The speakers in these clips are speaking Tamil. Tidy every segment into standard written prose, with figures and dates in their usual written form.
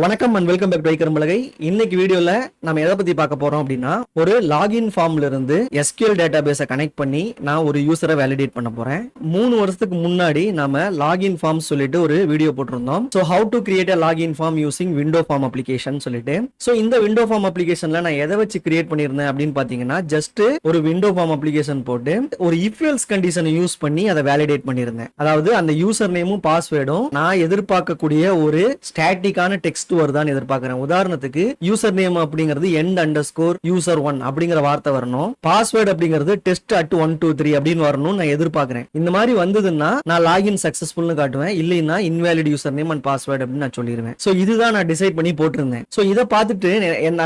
வணக்கம் அண்ட் வெல்கம் பேக் டு கரும்பலகை. இன்னைக்கு வீடியோல நம்ம எதை பத்தி பார்க்க போறோம் அப்படின்னா, ஒரு லாகின் ஃபார்ம்ல இருந்து SQL டேட்டாபேஸை கனெக்ட் பண்ணி நான் ஒரு யூசரை வேலிடேட் பண்ண போறேன். 3 வருஷத்துக்கு முன்னாடி நாம லாகின் ஃபார்ம் சொல்லிட்டு ஒரு வீடியோ போட்டிருந்தோம். So how to create a login form using window form application சொல்லிட்டு. ஸோ இந்த விண்டோ ஃபார்ம் அப்ளிகேஷன்ல நான் எதை வச்சு கிரியேட் பண்ணியிருந்தேன் அப்படின்னு பாத்தீங்கன்னா, ஜஸ்ட் ஒரு விண்டோ ஃபார்ம் அப்ளிகேஷன் போட்டு ஒரு இஃப் எல்ஸ் கண்டிஷனை யூஸ் பண்ணி அதை வேலிடேட் பண்ணியிருந்தேன். அதாவது அந்த யூசர் நேமும் பாஸ்வேர்டும் நான் எதிர்பார்க்கக்கூடிய ஒரு ஸ்டாட்டிக்கான டெக்ஸ்ட் வருதான்னு எதிர்பார்க்கிறேன். உதாரணத்துக்கு யூசர் நேம் அப்படிங்கிறது end_user1 அப்படிங்கிற வார்த்தை வரணும். பாஸ்வேர்டு அப்படிங்கிறது test@123 அப்படின்னு வரணும் நான் எதிர்பார்க்கிறேன். இந்த மாதிரி வந்ததுன்னா நான் லாகின் சக்சஸ்ஃபுல்னு காட்டுவேன். இல்லைன்னா invalid user name and password அப்படின்னு நான் சொல்லிடுவேன். சோ இதுதான் நான் டிசைட் பண்ணி போட்டிருந்தேன். சோ இதை பார்த்துட்டு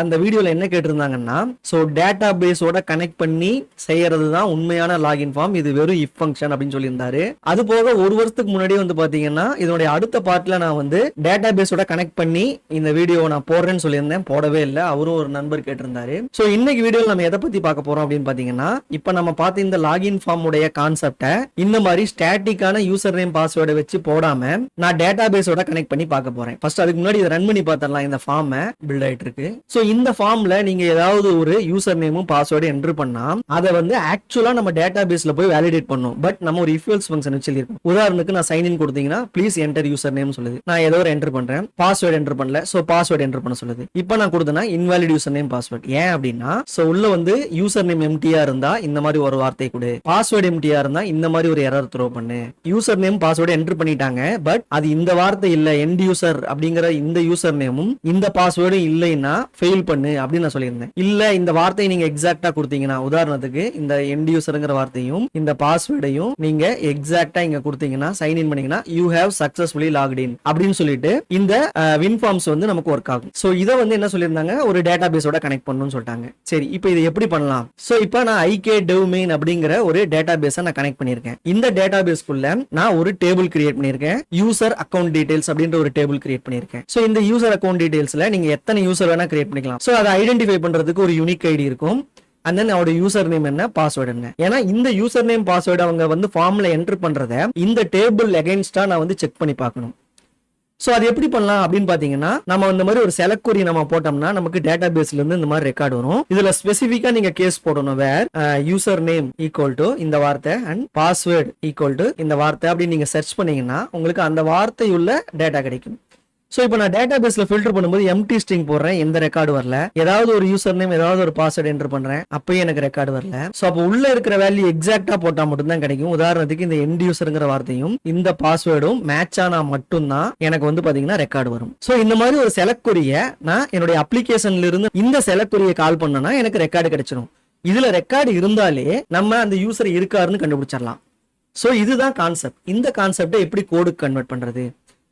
அந்த வீடியோல என்ன கேட்டிருந்தாங்கன்னா, சோ டேட்டா பேஸோட கனெக்ட் பண்ணி செய்யறது தான் உண்மையான லாகின் ஃபார்ம், இது வெறும் இஃப் ஃபங்க்ஷன் அப்படின்னு சொல்லியிருந்தாரு. அது போக ஒரு வருஷத்துக்கு முன்னாடி வந்து பாத்தீங்கன்னா, இதனுடைய அடுத்த பார்ட்ல நான் வந்து டேட்டா பேஸோட கனெக்ட் பண்ணி இந்த வீடியோ நான் போடுறேன்னு சொல்லியிருந்தேன், போடவே இல்லை. அவரும் ஒரு நண்பர் கேட்டிருந்தாரு. சோ இன்னைக்கு வீடியோல நம்ம எதை பத்தி பார்க்க போறோம் அப்படின்னு பாத்தீங்கன்னா, இப்ப நம்ம பார்த்த இந்த லாகின் ஃபார்ம் உடைய கான்செப்டை இந்த மாதிரி ஸ்டாட்டிக்கான யூசர் நேம் பாஸ்வேர்டை வச்சு போடாம நான் டேட்டா பேஸோட கனெக்ட் பண்ணி பார்க்க போறேன். ஃபர்ஸ்ட் அதுக்கு முன்னாடி இதை ரன் பண்ணி பார்த்தரலாம். இந்த ஃபார்ம் பில்ட் ஆயிட்டு இருக்கு. சோ இந்த ஃபார்ம்ல நீங்க ஏதாவது ஒரு யூசர் நேமும் பாஸ்வேர்டு என்டர் பண்ணா அதை வந்து ஆக்சுவலா நம்ம டேட்டா பேஸ்ல போய் வேலிடேட் பண்ணும். பட் நம்ம ஒரு இஃப் எல்ஸ் ஃபங்க்ஷன் வச்சிருக்கோம். உதாரணத்துக்கு நான் சைன் இன் கொடுத்தீங்கன்னா ப்ளீஸ் என்டர் யூசர் நேம் சொல்லுது. நான் ஏதோ ஒரு என்டர் பண்றேன், பாஸ்வேர்டு என்டர் பண்ணல, சோ பாஸ்வேர்ட் என்டர் பண்ண சொல்லுது. இப்போ நான் கொடுத்தேன்னா இன்வாலிட் யூசர் நேம் பாஸ்வேர்ட். ஏன் அப்படின்னா, சோ உள்ள வந்து யூசர் நேம் எம்டியா இருந்தா இந்த மாதிரி ஒரு வார்த்தை கொடு, பாஸ்வேர்ட் எம்டியா இருந்தா இந்த மாதிரி ஒரு எரர் த்ரோ பண்ணு. யூசர் நேம் பாஸ்வேர்ட் என்டர் பண்ணிட்டாங்க, பட் அது இந்த வார்த்தை இல்ல, எண்ட் யூசர் அப்படிங்கிற இந்த யூசர் நேமும் இந்த பாஸ்வேர்டும் இல்லைன்னா ஃபெயில் பண்ணு அப்படின்னு நான் சொல்லியிருந்தேன். இல்ல இந்த வார்த்தையை நீங்க எக்ஸாக்டா கொடுத்தீங்கன்னா, உதாரணத்துக்கு இந்த எண்ட் யூசர்ங்கிற வார்த்தையும் இந்த பாஸ்வேர்டையும் நீங்க எக்ஸாக்டா இங்க கொடுத்தீங்கன்னா, சைன் இன் பண்ணீங்கன்னா யூ ஹேவ் சக்சஸ்ஃபுல்லி லாக்ட் இன் அப்படின்னு சொல்லிட்டு இந்த வின் ஃபார்ம்ஸ் வந்து நமக்கு ஒர்க் ஆகும். சோ இத வந்து என்ன சொல்லிருந்தாங்க, ஒரு டேட்டா பேஸோட கனெக்ட் பண்ணனும்னு சொல்லிட்டாங்க. சரி, இப்போ இதை எப்படி பண்ணலாம்? சோ இப்போ நான் ikDevMain அப்படிங்கிற ஒரு டேட்டா பேஸை நான் கனெக்ட் பண்ணிருக்கேன். இந்த டேட்டா பேஸ்க்குள்ள நான் ஒரு டேபிள் கிரியேட் பண்ணிருக்கேன். யூசர் அக்கவுண்ட் டீடைல்ஸ் அப்படின்ற ஒரு டேபிள் கிரியேட் பண்ணிருக்கேன். சோ இந்த யூசர் அக்கவுண்ட் டீடைல்ஸ்ல நீங்க எத்தனை யூசர் வேணா கிரியேட் பண்ணிக்கலாம். சோ அதை ஐடென்டிஃபை பண்றதுக்கு ஒரு யூனிக் ஐடி இருக்கும். and then அவரோட யூசர் நேம் என்ன, பாஸ்வேர்டு என்ன. ஏன்னா இந்த யூசர் நேம் பாஸ்வேர்டு அவங்க வந்து ஃபார்ம்ல என்டர் பண்றத இந்த டேபிள் அகைன்ஸ்டா நான் வந்து செக் பண்ணி பார்க்கணும். சோ அது எப்படி பண்ணலாம் அப்படின்னு பாத்தீங்கன்னா, நம்ம இந்த மாதிரி ஒரு செலக்ட் query நம்ம போட்டோம்னா நமக்கு டேட்டா பேஸ்ல இருந்து இந்த மாதிரி ரெக்கார்ட் வரும். இதுல ஸ்பெசிபிக்கா நீங்க கேஸ் போடணும். வேர் யூசர் நேம் ஈக்குவல் டு இந்த வார்த்தை அண்ட் பாஸ்வேர்டு ஈக்குவல் டு இந்த வார்த்தை அப்படின்னு நீங்க சர்ச் பண்ணீங்கன்னா உங்களுக்கு அந்த வார்த்தையுள்ள டேட்டா கிடைக்கும். சோ இப்போ நான் டேட்டா பேஸ்ல ஃபில்டர் பண்ணும்போது எம்டி ஸ்ட்ரிங் போடுறேன், எந்த ரெக்கார்டு வரல. ஏதாவது ஒரு யூசர் நேம் ஏதாவது ஒரு பாஸ்வேர்டு என்டர் பண்றேன், அப்பயும் எனக்கு ரெக்கார்டு வரல. சோ அப்போ உள்ள இருக்கிற வேல்யூ எக்ஸாக்டா போட்டா மட்டும் தான் கிடைக்கும். உதாரணத்துக்கு இந்த எண்ட் யூசர்ங்கிற வார்த்தையும் இந்த பாஸ்வேர்டும் மேட்ச் ஆனா மட்டும்தான் எனக்கு வந்து பாத்தீங்கன்னா ரெக்கார்டு வரும். சோ இந்த மாதிரி ஒரு செலக்ட் query-ய நான் என்னுடைய அப்ளிகேஷன்ல இருந்து இந்த செலக்ட் query-ய கால் பண்ணனா எனக்கு ரெக்கார்டு கிடைச்சிடும். இதுல ரெக்கார்டு இருந்தாலே நம்ம அந்த யூசர் இருக்காருன்னு கண்டுபிடிச்சிடலாம். சோ இதுதான் கான்செப்ட். இந்த கான்செப்டை எப்படி கோடுக்கு கன்வெர்ட் பண்றது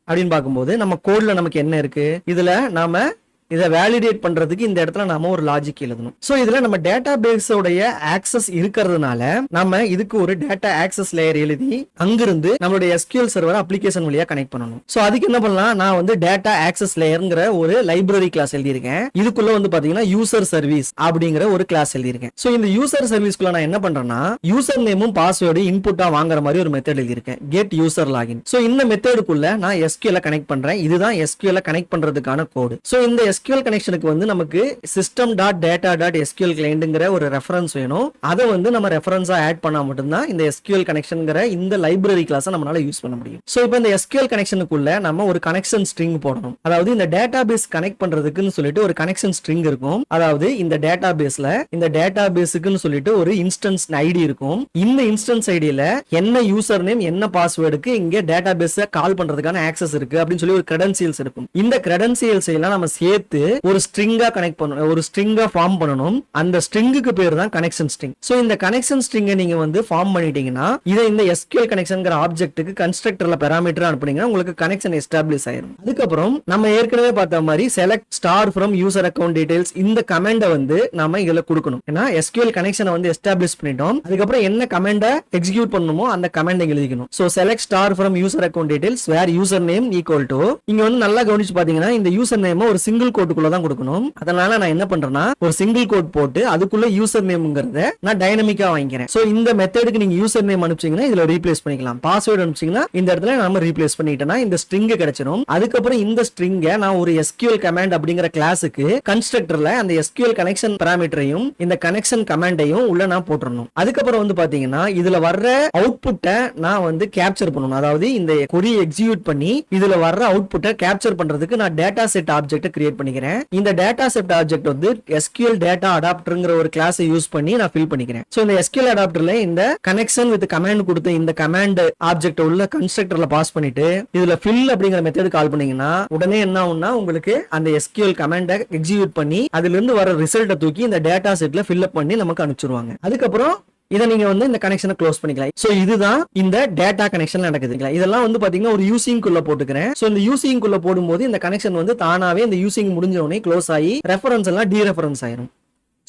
அப்படின்னு பார்க்கும்போது, நம்ம கோட்ல நமக்கு என்ன இருக்கு, இதுல நாம இதை வேலிடேட் பண்றதுக்கு இந்த இடத்துல நாம ஒரு லாஜிக் எழுதணும். சோ இதுல நம்ம டேட்டா பேஸோடைய ஆக்சஸ் இருக்கிறதுனால நம்ம இதுக்கு ஒரு டேட்டா ஆக்சஸ் லேயர் எழுதி அங்கிருந்து நம்மளுடைய SQL சர்வர் அப்ளிகேஷன் வழியா கனெக்ட் பண்ணணும். சோ அதுக்கு என்ன பண்ணலாம், நான் வந்து டேட்டா ஆக்சஸ் லேயர்ங்கிற ஒரு லைப்ரரி கிளாஸ் எழுதியிருக்கேன். இதுக்குள்ள வந்து பாத்தீங்கன்னா யூசர் சர்வீஸ் அப்படிங்கிற ஒரு கிளாஸ் எழுதியிருக்கேன். சோ இந்த யூசர் சர்வீஸ்க்குள்ள நான் என்ன பண்றேன்னா, யூசர் நேமும் பாஸ்வேர்டு இன்புட்டா வாங்குற மாதிரி ஒரு மெத்தட் எழுதியிருக்கேன், கெட் யூசர் லாகின். சோ இந்த மெத்தடுக்குள்ள நான் SQL கனெக்ட் பண்றேன். இதுதான் SQL கனெக்ட் பண்றதுக்கான கோடு. சோ இந்த SQL கனெக்ஷனுக்கு வந்து நமக்கு system.data.sql clientங்கிற ஒரு ரெஃபரன்ஸ் வேணும். அதை வந்து நம்ம ரெஃபரன்ஸா ஆட் பண்ணா மட்டும்தான் இந்த SQL கனெக்ஷன்ங்கிற இந்த லைப்ரரி கிளாஸை நம்மளால யூஸ் பண்ண முடியும். சோ இப்போ இந்த SQL கனெக்ஷனுக்குள்ள நம்ம ஒரு கனெக்ஷன் ஸ்ட்ரிங் போடணும். அதாவது இந்த டேட்டா பேஸ் கனெக்ட் பண்றதுக்குன்னு சொல்லிட்டு ஒரு கனெக்ஷன் ஸ்ட்ரிங் இருக்கும். அதாவது இந்த டேட்டா பேஸ்ல இந்த டேட்டா பேஸுக்குன்னு சொல்லிட்டு ஒரு இன்ஸ்டன்ஸ் ஐடி இருக்கும். இந்த இன்ஸ்டன்ஸ் ஐடியில என்ன யூசர் நேம் என்ன பாஸ்வேர்டுக்கு இங்க டேட்டா பேஸ கால் பண்றதுக்கான ஆக்சஸ் இருக்கு அப்படின்னு சொல்லி ஒரு கிரெடென்சியல்ஸ் இருக்கும். இந்த கிரெடென்சியல்ஸ் எல்லாம் நம்ம சேர்த்து ஒரு ஸ்ட்ரிங்கா கனெக்ட் பண்ணணும், ஒரு ஸ்ட்ரிங்கா ஃபார்ம் பண்ணணும். அந்த ஸ்ட்ரிங்குக்கு பேர் தான் கனெக்ஷன் ஸ்ட்ரிங். சோ இந்த கனெக்ஷன் ஸ்ட்ரிங்கை நீங்க வந்து ஃபார்ம் பண்ணிட்டீங்கன்னா இதை இந்த SQL கனெக்ஷன்ங்கிற ஆப்ஜெக்ட்டுக்கு கன்ஸ்ட்ரக்டர்ல பாராமீட்டரா அனுப்புனீங்கன்னா உங்களுக்கு கனெக்ஷன் எஸ்டாப்ளிஷ் ஆயிடும். அதுக்கப்புறம் நம்ம ஏற்கனவே பார்த்த மாதிரி select star from user account details இந்த கமெண்ட வந்து நாம இதுல கொடுக்கணும். ஏன்னா SQL கனெக்ஷனை வந்து எஸ்டாப்ளிஷ் பண்ணிட்டோம். அதுக்கப்புறம் என்ன கமெண்ட எக்ஸிக்யூட் பண்ணணுமோ அந்த கமெண்ட் எழுதிக்கணும். So select star from user account details where user name equal to, இங்க வந்து நல்லா கவனிச்சு பாத்தீங்கன்னா இந்த யூசர் நேம் ஒரு சிங்கிள் கோட்டுக்குள்ள தான் கொடுக்கணும். அதனால நான் என்ன பண்றேன்னா ஒரு சிங்கிள் கோட் போட்டு அதுக்குள்ள யூசர் நேம்ங்கறத நான் டைனமிக்கா வாங்கிக்கிறேன். சோ இந்த மெத்தடுக்கு நீங்க யூசர் நேம் அனுப்பிச்சீங்கன்னா இதுல ரீப்ளேஸ் பண்ணிக்கலாம். பாஸ்வேர்ட் அனுப்பிச்சீங்கன்னா இந்த இடத்துல நாம ரீப்ளேஸ் பண்ணிட்டேன்னா இந்த ஸ்ட்ரிங் கிடைச்சிடும். அதுக்கப்புறம் இந்த ஸ்ட்ரிங்கை நான் ஒரு SQL கமாண்ட் அப்படிங்கிற கிளாஸுக்கு கன்ஸ்ட்ரக்டர்ல அந்த SQL கனெக்ஷன் பாராமீட்டரையும் இந்த கனெக்ஷன் கமாண்டையும் உள்ள நான் போட்டுறணும். அதுக்கப்புறம் வந்து பாத்தீங்கன்னா இதுல வர்ற அவுட்புட்டை நான் வந்து கேப்சர் பண்ணணும். அதாவது இந்த கொரி எக்ஸிக்யூட் பண்ணி இதுல வர்ற அவுட்புட்டை கேப்சர் பண்றதுக்கு நான் டேட்டா செட் ஆப்ஜெக்ட் கிரியேட் பண்ணிக்கிறேன். இந்த டேட்டா செட் ஆப்ஜெக்ட் வந்து SQL டேட்டா அடாப்டர்ங்கிற ஒரு கிளாஸ் யூஸ் பண்ணி நான் ஃபில் பண்ணிக்கிறேன். சோ இந்த SQL அடாப்டர்ல இந்த கனெக்ஷன் வித் கமாண்ட் கொடுத்து இந்த கமாண்ட் ஆப்ஜெக்ட் உள்ள கன்ஸ்ட்ரக்டர்ல பாஸ் பண்ணிட்டு இதுல ஃபில் அப்படிங்கிற மெத்தட் கால் பண்ணீங்கன்னா உடனே என்ன ஆகும்னா உங்களுக்கு அந்த SQL கமாண்டை எக்ஸிக்யூட் பண்ணி அதுல இருந்து வர ரிசல்ட்டை தூக்கி இந்த டேட்டா செட்ல ஃபில் அப் பண்ணி நமக்கு அனுப்பிச்சிருவாங்க. அதுக்கப்புறம் இதை நீங்க வந்து இந்த கனெக்ஷனை க்ளோஸ் பண்ணிக்கலாம். சோ இதுதான் இந்த டேட்டா கனெக்ஷன் நடக்குது. இதெல்லாம் வந்து பாத்தீங்கன்னா ஒரு யூசிங் குள்ள போட்டுக்கிறேன். சோ இந்த யூசிங் குள்ள போடும்போது இந்த கனெக்ஷன் வந்து தானாவே இந்த யூசிங் முடிஞ்ச உடனே க்ளோஸ் ஆகி ரெஃபரன்ஸ் எல்லாம் டீரெஃபரன்ஸ் ஆயிரும்.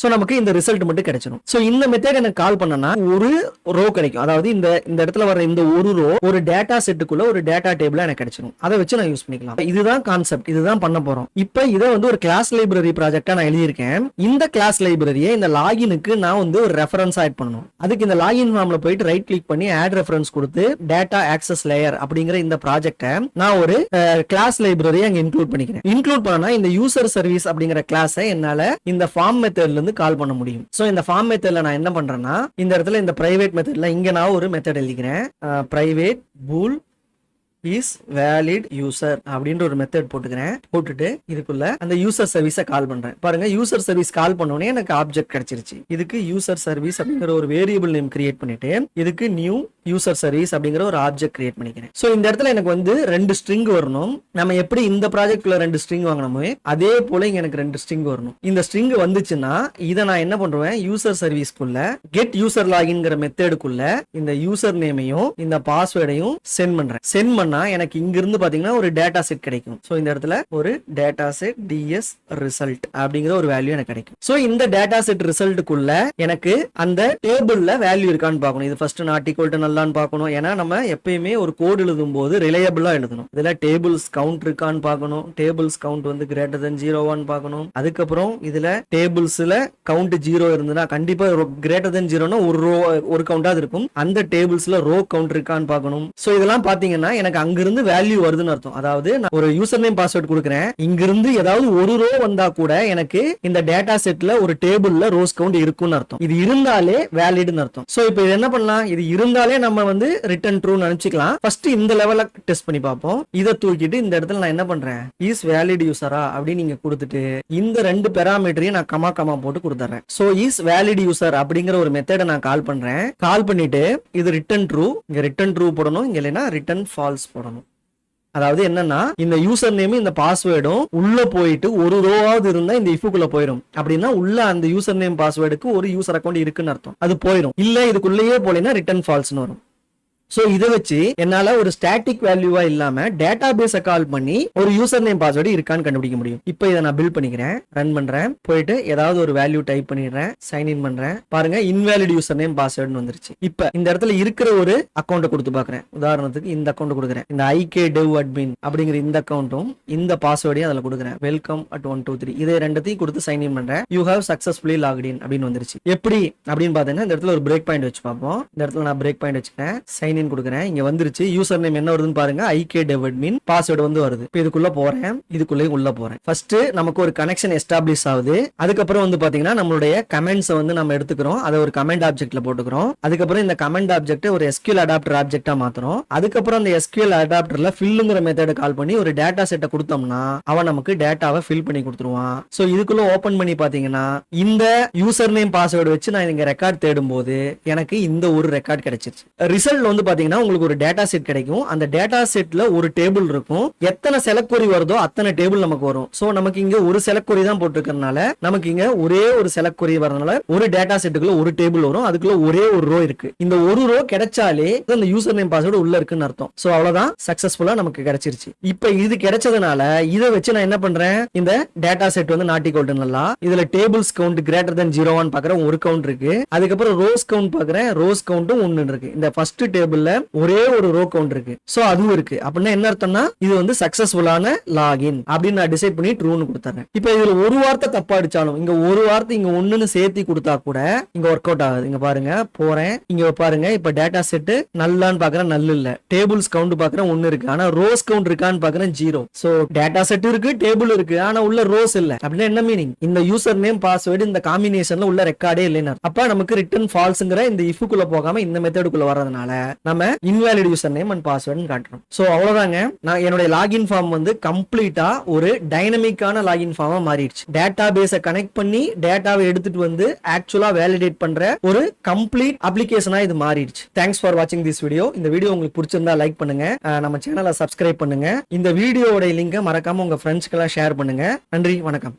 சோ நமக்கு இந்த ரிசல்ட் மட்டும் கிடைச்சிடும். சோ இந்த மெத்தட் எனக்கு கால் பண்ணனா ஒரு ரோ கிடைக்கும். அதாவது இந்த இடத்துல வர இந்த ஒரு ரோ ஒரு டேட்டா செட்டுக்குள்ள ஒரு டேட்டா டேபிளா எனக்கு கிடைச்சிடும். அதை வச்சு நான் யூஸ் பண்ணிக்கலாம். இதுதான் கான்செப்ட், இதுதான் பண்ண போறோம். இப்போ இதை வந்து ஒரு கிளாஸ் லைப்ரரி ப்ராஜெக்டா நான் எழுதியிருக்கேன். இந்த கிளாஸ் லைப்ரரியை இந்த லாகினுக்கு நான் வந்து ஒரு ரெஃபரன்ஸ் ஆட் பண்ணணும். அதுக்கு இந்த லாகின் ஃபார்ம்ல போயிட்டு ரைட் கிளிக் பண்ணி ஆட் ரெஃபரன்ஸ் கொடுத்து டேட்டா ஆக்சஸ் லேயர் அப்படிங்கிற இந்த ப்ராஜெக்ட்டை நான் ஒரு கிளாஸ் லைப்ரரி அங்க இன்க்ளூட் பண்ணிக்கிறேன். இன்க்ளூட் பண்ணா இந்த யூசர் சர்வீஸ் அப்படிங்கிற கிளாஸை என்னால இந்த ஃபார்ம் மெத்தட்ல கால் பண்ண முடியும். சோ இந்த ஃபார்ம் மெத்தட்ல நான் என்ன பண்றேன்னா இந்த இடத்துல இந்த பிரைவேட் மெத்தட்ல இங்க நான் ஒரு மெத்தட் எழுதிக்கிறேன். Private bool is valid user அப்படின்ற ஒரு மெத்தட் போட்டுட்டு இதுக்குள்ள அந்த யூசர் சர்வீஸை கால் பண்றேன். பாருங்க யூசர் சர்வீஸ் கால் பண்ணோனே எனக்கு ஆப்ஜெக்ட் கிடைச்சிருச்சு. இதுக்கு யூசர் சர்வீஸ் அப்படிங்கிற ஒரு வேரியபிள் நேம் கிரியேட் பண்ணிட்டு இதுக்கு நியூ யூசர் சர்வீஸ் அப்படிங்கிற ஒரு ஆப்ஜெக்ட் கிரியேட் பண்ணிக்கிறேன். சோ இந்த இடத்துல எனக்கு வந்து 2 ஸ்ட்ரிங் வரணும். நம்ம எப்படி இந்த ப்ராஜெக்ட்ல 2 ஸ்ட்ரிங் வாங்கணுமோ அதே போல இங்க எனக்கு 2 ஸ்ட்ரிங் வரணும். இந்த ஸ்ட்ரிங் வந்துச்சுன்னா இதை நான் என்ன பண்றேன் யூசர் சர்வீஸ்க்குள்ள கெட் யூசர் லாகின்ங்கிற மெத்தடுக்குள்ள இந்த யூசர் நேமையும் இந்த பாஸ்வேர்டையும் சென்ட் பண்றேன். சென்ட் பண்ணா எனக்கு இங்க இருந்து பாத்தீங்கன்னா ஒரு டேட்டா செட் கிடைக்கும். சோ இந்த இடத்துல ஒரு டேட்டா செட் ds ரிசல்ட் அப்படிங்கிற ஒரு வேல்யூ எனக்கு கிடைக்கும். சோ இந்த டேட்டா செட் ரிசல்ட்டுக்குள்ள எனக்கு அந்த டேபிள்ல வேல்யூ இருக்கான்னு பார்க்கணும். இது ஃபர்ஸ்ட் நாட் ஈக்குவல் டு நல்லான்னு பார்க்கணும். ஏன்னா நம்ம எப்பயுமே ஒரு கோட் எழுதும் போது ரிலையபிளா எழுதணும். இதுல டேபிள்ஸ் கவுண்ட் இருக்கான்னு பார்க்கணும். டேபிள்ஸ் கவுண்ட் வந்து கிரேட்டர் தென் 0 பார்க்கணும். அதுக்கப்புறம் இதுல டேபிள்ஸ்ல கவுண்ட் 0 இருந்ததுன்னா கண்டிப்பா கிரேட்டர் தென் 0னா ஒரு கவுண்டாவது இருக்கும். அந்த டேபிள்ஸ்ல ரோ கவுண்ட் இருக்கான்னு பார்க்கணும். சோ இதெல்லாம் பாத்தீங்கன்னா எனக்கு அங்கிருந்து வேல்யூ வருதுன்னு அர்த்தம். அதாவது நான் ஒரு யூசர் நேம் பாஸ்வேர்ட் கொடுக்குறேன். இங்கிருந்து ஏதாவது ஒரு ரோ வந்தா கூட எனக்கு இந்த டேட்டா செட்ல ஒரு டேபிள்ல ரோஸ் கவுண்ட் இருக்குன்னு அர்த்தம். இது இருந்தாலே வேலிட்னு அர்த்தம். சோ இப்போ இது என்ன பண்ணலாம், இது இருந்தாலே நம்ம வந்து ரிட்டர்ன் ட்ரூ நினைச்சுக்கலாம். ஃபர்ஸ்ட் இந்த லெவல்ல டெஸ்ட் பண்ணி பார்ப்போம். இதை தூக்கிட்டு இந்த இடத்துல நான் என்ன பண்றேன் இஸ் வேலிட் யூசரா அப்படின்னு நீங்க கொடுத்துட்டு இந்த 2 பெராமீட்டரையும் நான் கமா போட்டு கொடுத்துறேன். சோ இஸ் வேலிட் யூசர் அப்படிங்கிற ஒரு மெத்தடை நான் கால் பண்றேன். கால் பண்ணிட்டு இது ரிட்டர்ன் ட்ரூ, இங்க ரிட்டர்ன் ட்ரூ போடணும், இங்க இல்லைன்னா ரிட்டர்ன் ஃபால்ஸ் போடணும். அதாவது என்னன்னா இந்த யூசர் நேம் இந்த பாஸ்வேர்டும் உள்ள போயிட்டு ஒரு ரோவாவது இருந்தா இந்த இஃபுக்குள்ள போயிடும். அப்படின்னா உள்ள அந்த யூசர் நேம் பாஸ்வேர்டுக்கு ஒரு யூசர் அக்கௌண்ட் இருக்குன்னு அர்த்தம். அது போயிடும். இல்ல இதுக்குள்ளேயே போலனா ரிட்டர்ன் ஃபால்ஸ்னு வரும். சோ இதை வச்சு என்னால ஒரு ஸ்டாட்டிக் வேல்யூவா இல்லாம டேட்டா பேஸை கால் பண்ணி ஒரு யூசர் நேம் பாஸ்வேர்டு இருக்கான்னு கண்டுபிடிக்க முடியும். இப்போ இதை நான் பில்ட் பண்ணிக்கிறேன், ரன் பண்றேன், போயிட்டு ஏதாவது ஒரு வேல்யூ டைப் பண்ணிடுறேன், சைன் இன் பண்றேன். பாருங்க இன்வேலிட் யூசர் நேம் பாஸ்வேர்டுன்னு வந்துருச்சு. இப்போ இந்த இடத்துல இருக்கிற ஒரு அக்கௌண்ட் கொடுத்து பாக்குறேன். உதாரணத்துக்கு இந்த அக்கௌண்ட் கொடுக்குறேன். இந்த IKDevAdmin அப்படிங்கிற இந்த அக்கௌண்ட்டும் இந்த பாஸ்வேர்டையும் அதுல கொடுக்குறேன். வெல்கம் at 123 இதை ரெண்டத்தையும் கொடுத்து சைன் இன் பண்றேன். யூ ஹேவ் சக்சஸ்ஃபுல்லி லாக்ட் இன் அப்படின்னு வந்துருச்சு. எப்படி அப்படின்னு பாத்தீங்கன்னா இந்த இடத்துல ஒரு பிரேக் பாயிண்ட் வச்சு பார்ப்போம். இந்த இடத்துல நான் பிரேக் பாயிண்ட் வச்சுக்கிறேன், சைன் இன் கொடுக்குறேன். இங்க வந்துருச்சு. யூசர் நேம் என்ன வருதுன்னு பாருங்க, IKDevAdmin. பாஸ்வேர்டு வந்து வருது. இப்போ இதுக்குள்ள போறேன், இதுக்குள்ளே உள்ள போறேன். ஃபர்ஸ்ட் நமக்கு ஒரு கனெக்ஷன் எஸ்டாப்ளிஷ் ஆகுது. அதுக்கப்புறம் வந்து பாத்தீங்கன்னா நம்மளுடைய கமெண்ட்ஸ் வந்து நம்ம எடுத்துக்கிறோம், அதை ஒரு கமெண்ட் ஆப்ஜெக்ட்ல போட்டுக்கிறோம். அதுக்கப்புறம் இந்த கமெண்ட் ஆப்ஜெக்ட் ஒரு SQL அடாப்டர் ஆப்ஜெக்டா மாத்துறோம். அதுக்கப்புறம் அந்த SQL அடாப்டர்ல ஃபில்லுங்கிற மெத்தட் கால் பண்ணி ஒரு டேட்டா செட்டை கொடுத்தோம்னா அவன் நமக்கு டேட்டாவை ஃபில் பண்ணி கொடுத்துருவான். சோ இதுக்குள்ள ஓபன் பண்ணி பாத்தீங்கன்னா இந்த யூசர் நேம் பாஸ்வேர்டு வச்சு நான் இங்க ரெக்கார்ட் தேடும் போது எனக்கு இந்த ஒரு ரெக்கார்ட் கிடைச்சிருச்சு. ரிசல்ட் வந்து பாத்தீங்கன்னா உங்களுக்கு ஒரு டேட்டா செட் கிடைக்கும். அந்த டேட்டா செட்ல ஒரு டேபிள் இருக்கும். எத்தனை செலக்ட் கொரி வருதோ அத்தனை டேபிள் நமக்கு வரும். சோ நமக்கு இங்க ஒரு செலக்ட் கொரி தான் போட்டுருக்கறனால நமக்கு இங்க ஒரே ஒரு செலக்ட் கொரி வரனால ஒரு டேட்டா செட்டுக்குள்ள ஒரு டேபிள் வரும். அதுக்குள்ள ஒரே ஒரு ரோ இருக்கு. இந்த ஒரு ரோ கிடைச்சாலே அந்த யூசர் நேம் பாஸ்வேர்டு உள்ள இருக்குன்னு அர்த்தம். சோ அவ்வளவுதான், சக்சஸ்ஃபுல்லா நமக்கு கிடைச்சிருச்சு. இப்போ இது கிடைச்சதுனால இதை வச்சு நான் என்ன பண்றேன், இந்த டேட்டா செட் வந்து நாட் ஈக்குவல் டு நல்லா இதுல டேபிள்ஸ் கவுண்ட் கிரேட்டர் தென் 0 பாக்குறேன், ஒரு கவுண்ட் இருக்கு. அதுக்கப்புறம் ரோஸ் கவுண்ட் பாக்குறேன், ரோஸ் கவுண்ட்டும் 1 இருக்கு. இந்த ஃபர்ஸ்ட் டேபிள் டேபிள்ல ஒரே ஒரு ரோ கவுண்ட் இருக்கு. சோ அதுவும் இருக்கு. அப்படின்னா என்ன அர்த்தம்னா இது வந்து சக்சஸ்ஃபுல்லான லாகின் அப்படின்னு நான் டிசைட் பண்ணி ட்ரூன்னு கொடுத்துறேன். இப்போ இதுல ஒரு வார்த்தை தப்பா அடிச்சாலும் இங்க ஒரு வார்த்தை இங்க ஒண்ணுன்னு சேர்த்து கொடுத்தா கூட இங்க ஒர்க் அவுட் ஆகுது. இங்க பாருங்க போறேன், இங்க பாருங்க இப்ப டேட்டா செட் நல்லான்னு பாக்குறேன், நல்ல இல்ல. டேபிள்ஸ் கவுண்ட் பாக்குறேன் 1 இருக்கு, ஆனா ரோஸ் கவுண்ட் இருக்கான்னு பாக்குறேன் 0. சோ டேட்டா செட் இருக்கு, டேபிள் இருக்கு, ஆனா உள்ள ரோஸ் இல்ல. அப்படின்னா என்ன மீனிங்? இந்த யூசர் நேம் பாஸ்வேர்டு இந்த காம்பினேஷன்ல உள்ள ரெக்கார்டே இல்லைன்னா அப்ப நமக்கு ரிட்டர்ன் ஃபால்ஸ்ங்கிற இந்த இஃப்க்குள்ள போகாம இந்த மெத்தடுக்குள்ள வரதுனால நம்ம invalid user name and password காட்டுறோம். சோ அவ்வளவுதாங்க. நான் என்னுடைய லாகின் ஃபார்ம் வந்து கம்ப்ளீட்டா ஒரு டைனமிக்கான லாகின் ஃபார்மா மாறிடுச்சு. டேட்டா பேஸை கனெக்ட் பண்ணி டேட்டாவை எடுத்துட்டு வந்து ஆக்சுவலா வேலிடேட் பண்ற ஒரு கம்ப்ளீட் அப்ளிகேஷனா இது மாறிடுச்சு. தேங்க்ஸ் ஃபார் வாட்சிங் திஸ் வீடியோ. இந்த வீடியோ உங்களுக்கு பிடிச்சிருந்தா லைக் பண்ணுங்க, நம்ம சேனலை சப்ஸ்கிரைப் பண்ணுங்க. இந்த வீடியோவோட லிங்கை மறக்காம உங்க ஃப்ரெண்ட்ஸ்க்கு எல்லாம் ஷேர் பண்ணுங்க. நன்றி, வணக்கம்.